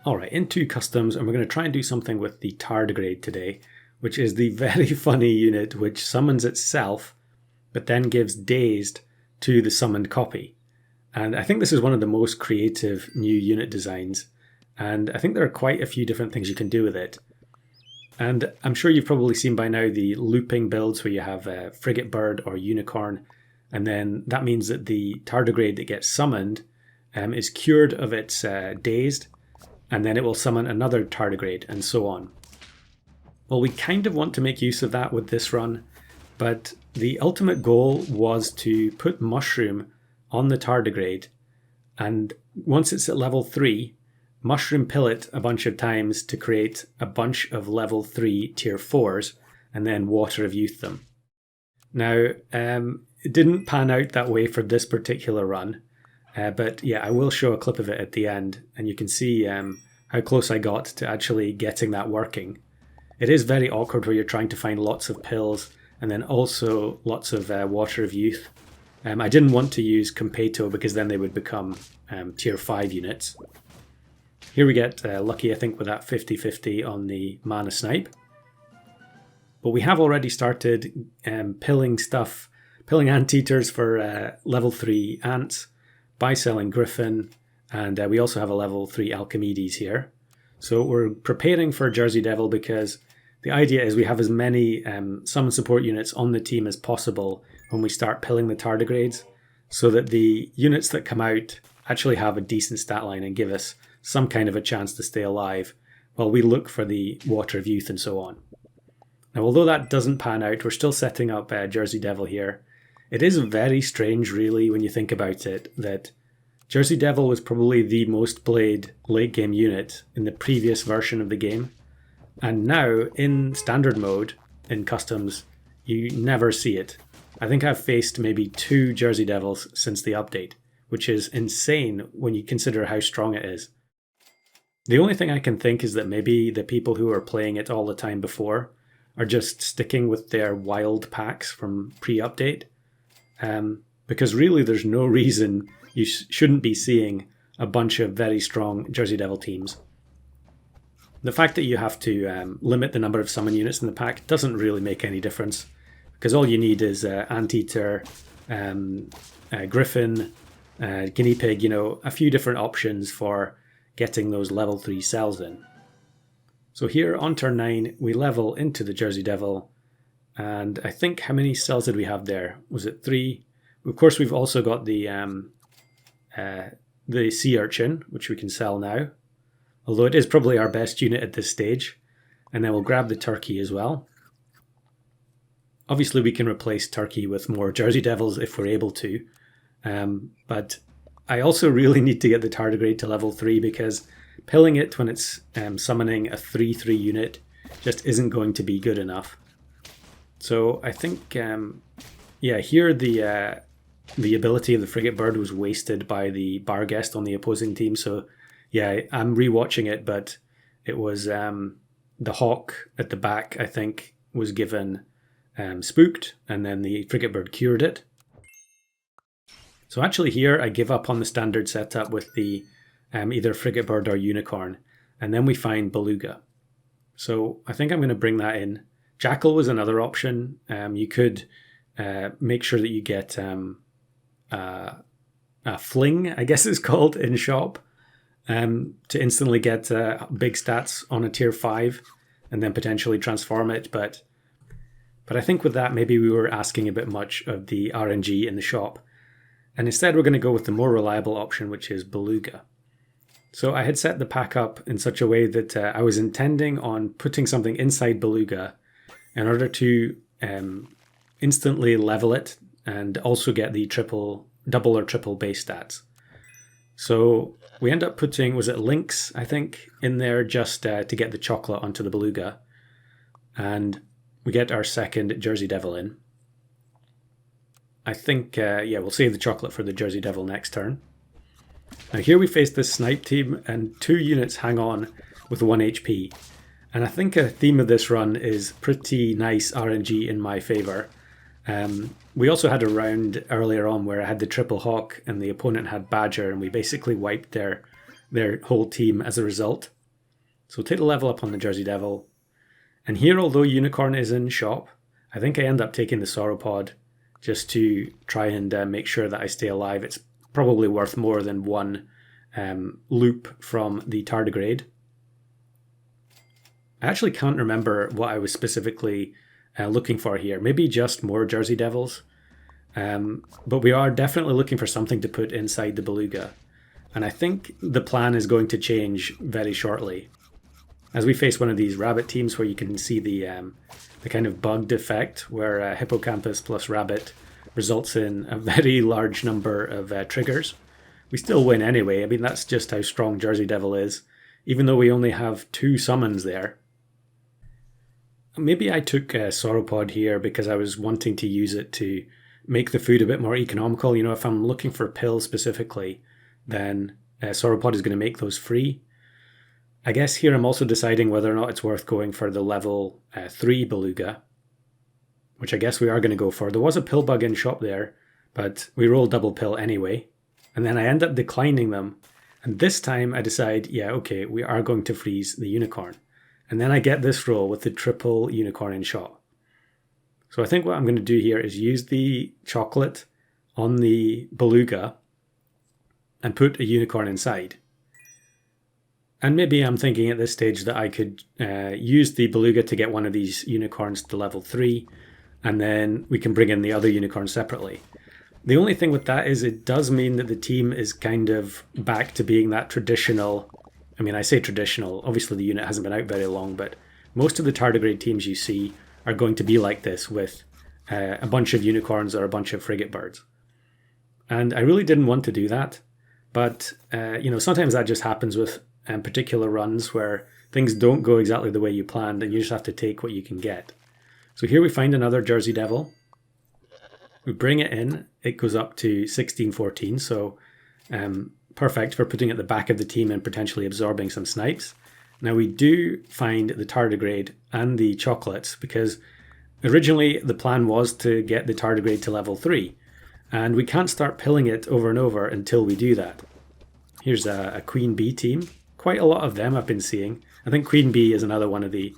Alright, into customs, and we're going to try and do something with the tardigrade today, which is the very funny unit which summons itself, but then gives dazed to the summoned copy. And I think this is one of the most creative new unit designs, and I think there are quite a few different things you can do with it. And I'm sure you've probably seen by now the looping builds where you have a frigate bird or unicorn, and then that means that the tardigrade that gets summoned is cured of its dazed, and then it will summon another tardigrade, and so on. Well, we kind of want to make use of that with this run, but the ultimate goal was to put Mushroom on the tardigrade, and once it's at level 3, Mushroom pill it a bunch of times to create a bunch of level 3 tier 4s, and then Water of Youth them. Now, it didn't pan out that way for this particular run, but yeah, I will show a clip of it at the end, and you can see how close I got to actually getting that working. It is very awkward where you're trying to find lots of pills and then also lots of Water of Youth. I didn't want to use Competo because then they would become tier 5 units. Here we get lucky, I think, with that 50-50 on the Mana Snipe. But we have already started pilling anteaters for level 3 ants, by selling Griffin, and we also have a level 3 Alchemedes here. So we're preparing for Jersey Devil because the idea is we have as many summon support units on the team as possible when we start pilling the tardigrades, so that the units that come out actually have a decent stat line and give us some kind of a chance to stay alive while we look for the Water of Youth and so on. Now, although that doesn't pan out, we're still setting up Jersey Devil here. It is very strange, really, when you think about it, that Jersey Devil was probably the most played late game unit in the previous version of the game. And now, in standard mode, in customs, you never see it. I think I've faced maybe 2 Jersey Devils since the update, which is insane when you consider how strong it is. The only thing I can think is that maybe the people who are playing it all the time before are just sticking with their wild packs from pre-update. Because really there's no reason you shouldn't be seeing a bunch of very strong Jersey Devil teams. The fact that you have to limit the number of summon units in the pack doesn't really make any difference, because all you need is Anteater, Griffin, Guinea Pig, a few different options for getting those level 3 cells in. So here on turn 9 we level into the Jersey Devil. And I think, how many cells did we have there? Was it 3? Of course, we've also got the sea urchin, which we can sell now. Although it is probably our best unit at this stage. And then we'll grab the turkey as well. Obviously, we can replace turkey with more Jersey Devils if we're able to. But I also really need to get the tardigrade to level 3 because pilling it when it's summoning a 3/3 unit just isn't going to be good enough. So I think, here the ability of the frigate bird was wasted by the Barghest on the opposing team. So yeah, I'm rewatching it, but it was the hawk at the back, I think, was given spooked, and then the frigate bird cured it. So actually here I give up on the standard setup with the either frigate bird or unicorn, and then we find beluga. So I think I'm going to bring that in. Jackal was another option. You could make sure that you get a fling, I guess it's called, in shop, to instantly get big stats on a tier 5 and then potentially transform it. But I think with that, maybe we were asking a bit much of the RNG in the shop. And instead, we're going to go with the more reliable option, which is beluga. So I had set the pack up in such a way that I was intending on putting something inside beluga in order to instantly level it and also get the double or triple base stats. So we end up putting, was it Lynx, I think, in there just to get the chocolate onto the beluga. And we get our second Jersey Devil in. I think, we'll save the chocolate for the Jersey Devil next turn. Now here we face this snipe team and 2 units hang on with 1 HP. And I think a theme of this run is pretty nice RNG in my favour. We also had a round earlier on where I had the triple hawk and the opponent had badger, and we basically wiped their their whole team as a result. So we'll take the level up on the Jersey Devil. And here, although Unicorn is in shop, I think I end up taking the Sauropod just to try and make sure that I stay alive. It's probably worth more than one loop from the tardigrade. I actually can't remember what I was specifically looking for here. Maybe just more Jersey Devils. But we are definitely looking for something to put inside the beluga. And I think the plan is going to change very shortly. As we face one of these rabbit teams where you can see the kind of bugged effect where hippocampus plus rabbit results in a very large number of triggers. We still win anyway. I mean, that's just how strong Jersey Devil is, even though we only have 2 summons there. Maybe I took Sauropod here because I was wanting to use it to make the food a bit more economical. You know, if I'm looking for pills specifically, then Sauropod is going to make those free. I guess here I'm also deciding whether or not it's worth going for the level 3 beluga, which I guess we are going to go for. There was a pill bug in shop there, but we rolled double pill anyway. And then I end up declining them. And this time I decide, yeah, okay, we are going to freeze the unicorn. And then I get this roll with the triple unicorn in shot. So I think what I'm going to do here is use the chocolate on the beluga and put a unicorn inside. And maybe I'm thinking at this stage that I could use the beluga to get one of these unicorns to level 3, and then we can bring in the other unicorn separately. The only thing with that is it does mean that the team is kind of back to being that traditional. I mean, I say traditional, obviously the unit hasn't been out very long, but most of the tardigrade teams you see are going to be like this with a bunch of unicorns or a bunch of frigate birds. And I really didn't want to do that, but sometimes that just happens with particular runs where things don't go exactly the way you planned and you just have to take what you can get. So here we find another Jersey Devil. We bring it in, it goes up to 1614, so perfect for putting it at the back of the team and potentially absorbing some snipes. Now we do find the tardigrade and the chocolates because originally the plan was to get the tardigrade to level 3, and we can't start pilling it over and over until we do that. Here's a Queen Bee team. Quite a lot of them I've been seeing. I think Queen Bee is another one of the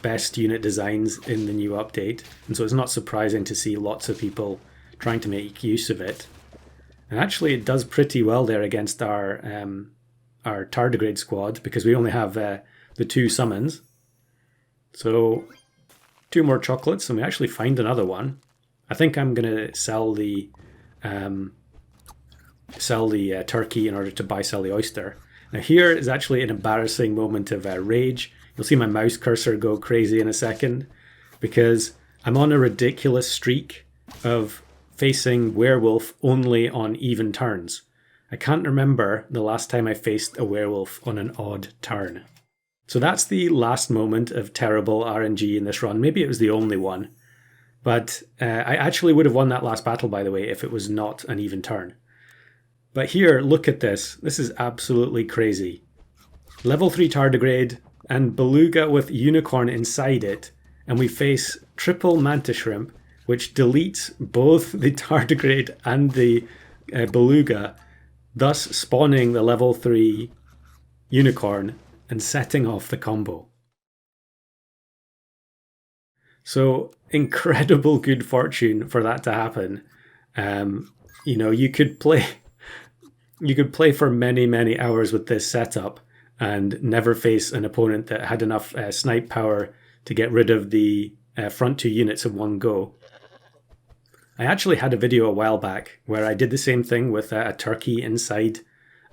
best unit designs in the new update, and so it's not surprising to see lots of people trying to make use of it. And actually it does pretty well there against our tardigrade squad because we only have the 2 summons. So 2 more chocolates and we actually find another one. I think I'm going to sell the turkey in order to sell the oyster. Now here is actually an embarrassing moment of rage. You'll see my mouse cursor go crazy in a second because I'm on a ridiculous streak of facing werewolf only on even turns. I can't remember the last time I faced a werewolf on an odd turn. So that's the last moment of terrible RNG in this run. Maybe it was the only one. But I actually would have won that last battle, by the way, if it was not an even turn. But here, look at this. This is absolutely crazy. Level 3 tardigrade and beluga with unicorn inside it. And we face triple mantis shrimp, which deletes both the tardigrade and the beluga, thus spawning the level 3 unicorn and setting off the combo. So incredible good fortune for that to happen. You could play for many hours with this setup and never face an opponent that had enough snipe power to get rid of the front 2 units in one go. I actually had a video a while back where I did the same thing with a turkey inside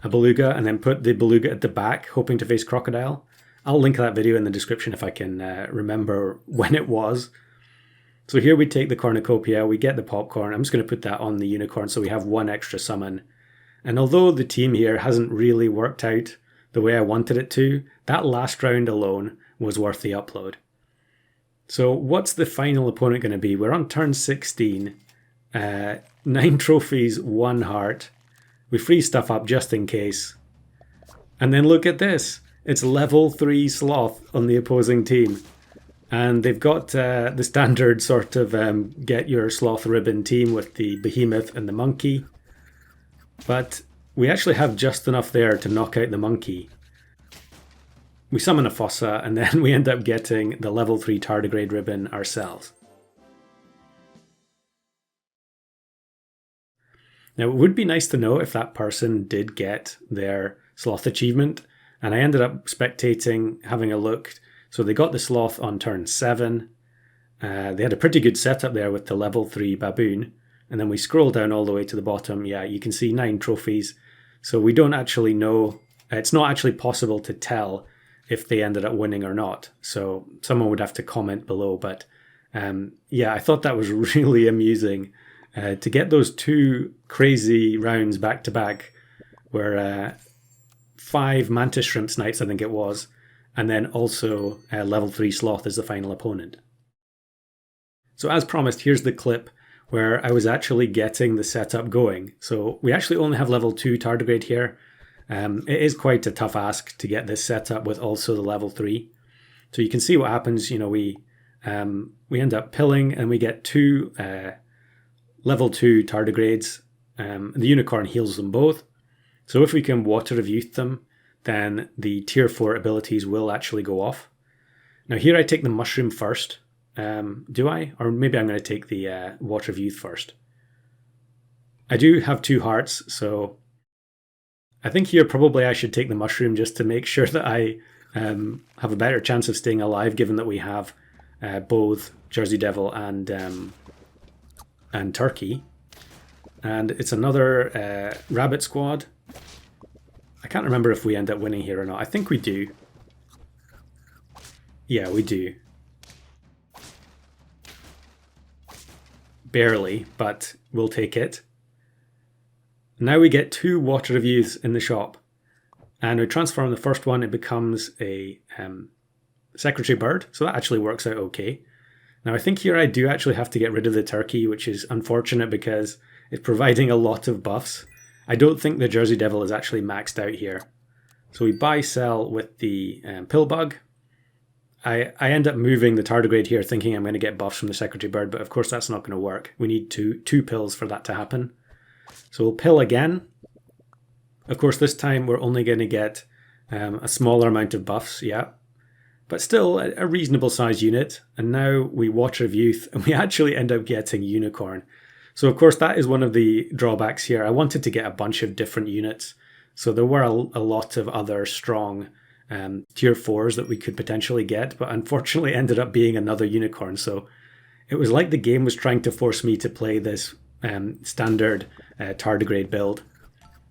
a beluga and then put the beluga at the back hoping to face crocodile. I'll link that video in the description if I can remember when it was. So here we take the cornucopia, we get the popcorn. I'm just going to put that on the unicorn so we have 1 extra summon. And although the team here hasn't really worked out the way I wanted it to, that last round alone was worth the upload. So what's the final opponent going to be? We're on turn 16. 9 trophies, 1 heart. We free stuff up just in case. And then look at this. It's level 3 sloth on the opposing team. And they've got the standard sort of get your sloth ribbon team with the behemoth and the monkey. But we actually have just enough there to knock out the monkey. We summon a fossa, and then we end up getting the level 3 tardigrade ribbon ourselves. Now, it would be nice to know if that person did get their sloth achievement, and I ended up spectating, having a look. So they got the sloth on turn 7. They had a pretty good setup there with the level 3 baboon, and then we scroll down all the way to the bottom. Yeah, you can see 9 trophies. So we don't actually know, it's not actually possible to tell if they ended up winning or not. So someone would have to comment below. But yeah, I thought that was really amusing to get those 2 crazy rounds back to back, where 5 mantis shrimp snipes, I think it was, and then also level 3 sloth as the final opponent. So as promised, here's the clip where I was actually getting the setup going. So we actually only have level 2 tardigrade here. It is quite a tough ask to get this set up with also the level 3. So you can see what happens. You know, we end up pilling and we get 2 level 2 tardigrades. The unicorn heals them both. So if we can water of youth them, then the tier 4 abilities will actually go off. Now here I take the mushroom first. Do I? Or maybe I'm going to take the water of youth first. I do have 2 hearts, so I think here probably I should take the mushroom just to make sure that I have a better chance of staying alive, given that we have both Jersey Devil and Turkey. And it's another rabbit squad. I can't remember if we end up winning here or not. I think we do. Yeah, we do. Barely, but we'll take it. Now we get 2 water of youths in the shop. And we transform the first one, it becomes a secretary bird. So that actually works out okay. Now I think here I do actually have to get rid of the turkey, which is unfortunate because it's providing a lot of buffs. I don't think the Jersey Devil is actually maxed out here. So we buy sell with the pill bug. I end up moving the tardigrade here thinking I'm going to get buffs from the secretary bird, but of course that's not going to work. We need two pills for that to happen. So we'll pill again. Of course this time we're only going to get a smaller amount of buffs, yeah. But still a reasonable size unit. And now we water of youth and we actually end up getting unicorn. So of course that is one of the drawbacks here. I wanted to get a bunch of different units. So there were a lot of other strong tier 4s that we could potentially get, but unfortunately ended up being another unicorn. So it was like the game was trying to force me to play this standard tardigrade build.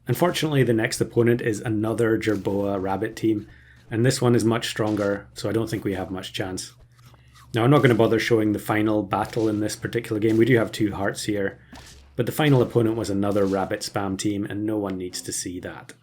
Unfortunately, the next opponent is another Jerboa rabbit team, and this one is much stronger, so I don't think we have much chance. Now, I'm not going to bother showing the final battle in this particular game. We do have 2 hearts here, but the final opponent was another rabbit spam team, and no one needs to see that.